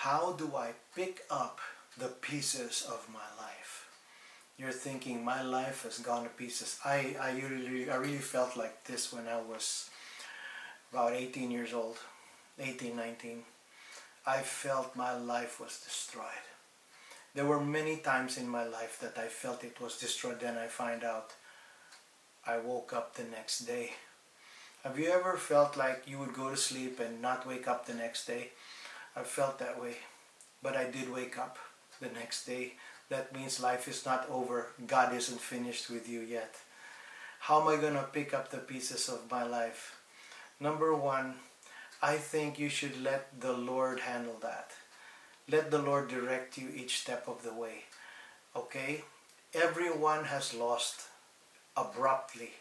How do I pick up the pieces of my life? You're thinking, my life has gone to pieces. I really felt like this when I was about 18 years old, 18, 19. I felt my life was destroyed. There were many times in my life that I felt it was destroyed. Then I find out I woke up the next day. Have you ever felt like you would go to sleep and not wake up the next day? I felt that way, but I did wake up the next day. That means life is not over. God isn't finished with you yet. How am I going to pick up the pieces of my life? Number one, I think you should let the Lord handle that. Let the Lord direct you each step of the way. Okay? Everyone has lost abruptly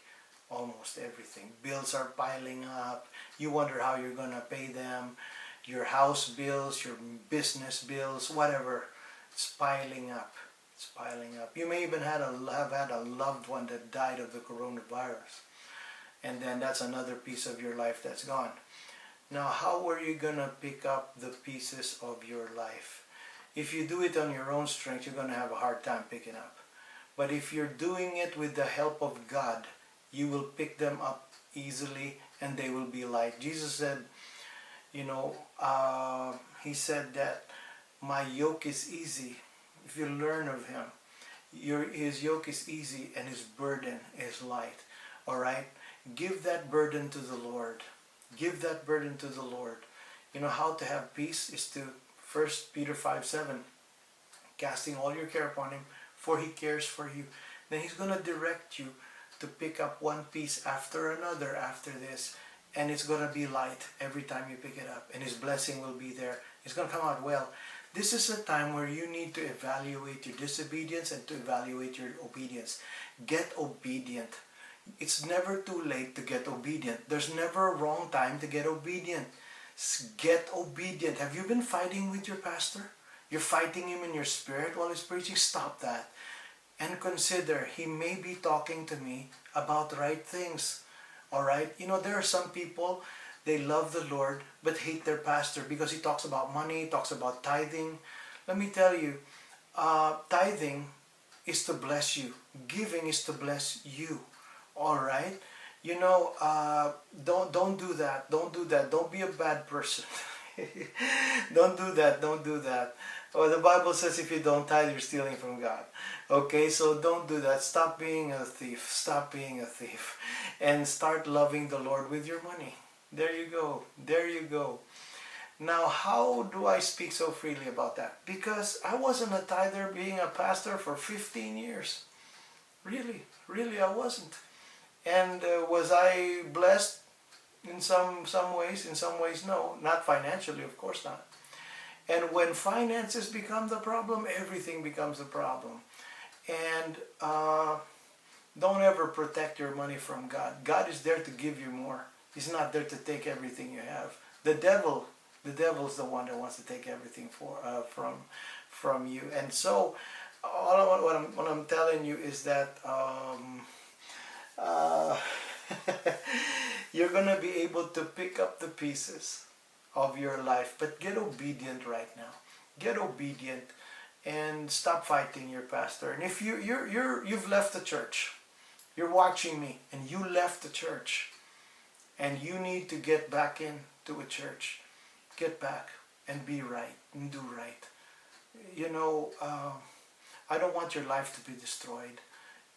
almost everything. Bills are piling up. You wonder how you're going to pay them. Your house bills, your business bills, whatever. It's piling up. It's piling up. You may even have had a loved one that died of the coronavirus. And then that's another piece of your life that's gone. Now, how are you going to pick up the pieces of your life? If you do it on your own strength, you're going to have a hard time picking up. But if you're doing it with the help of God, you will pick them up easily and they will be light. Jesus said, he said that my yoke is easy. If you learn of him, his yoke is easy and his burden is light. All right? Give that burden to the Lord. Give that burden to the Lord. You know how to have peace is to 1 Peter 5:7, casting all your care upon him, for he cares for you. Then he's going to direct you to pick up one piece after another after this, and it's going to be light every time you pick it up, and his blessing will be there. It's going to come out well. This is a time where you need to evaluate your disobedience and to evaluate your obedience. Get obedient. It's never too late to get obedient. There's never a wrong time to get obedient. Get obedient. Have you been fighting with your pastor? You're fighting him in your spirit while he's preaching? Stop that. And consider, he may be talking to me about the right things. Alright? There are some people, they love the Lord, but hate their pastor because he talks about money, talks about tithing. Let me tell you, tithing is to bless you. Giving is to bless you. Alright? Don't do that. Don't do that. Don't be a bad person. Don't do that. Don't do that. The Bible says if you don't tithe, you're stealing from God. Okay, so don't do that. Stop being a thief. Stop being a thief. And start loving the Lord with your money. There you go. There you go. Now, how do I speak so freely about that? Because I wasn't a tither being a pastor for 15 years. Really, I wasn't. And was I blessed in some ways? In some ways, no. Not financially, of course not. And when finances become the problem, everything becomes a problem. And don't ever protect your money from God. God is there to give you more. He's not there to take everything you have. The devil's the one that wants to take everything from you. And so, what I'm telling you is that you're going to be able to pick up the pieces of your life, but get obedient right now. Get obedient and stop fighting your pastor. And if you've left the church, you're watching me and you left the church and you need to get back into a church, get back and be right and do right. I don't want your life to be destroyed.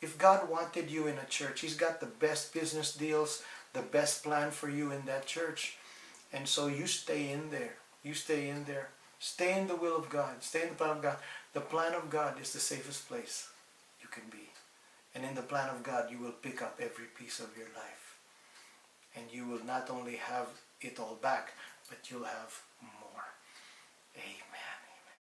If God wanted you in a church, He's got the best business deals, the best plan for you in that church. And so you stay in there. You stay in there. Stay in the will of God. Stay in the plan of God. The plan of God is the safest place you can be. And in the plan of God, you will pick up every piece of your life. And you will not only have it all back, but you'll have more. Amen.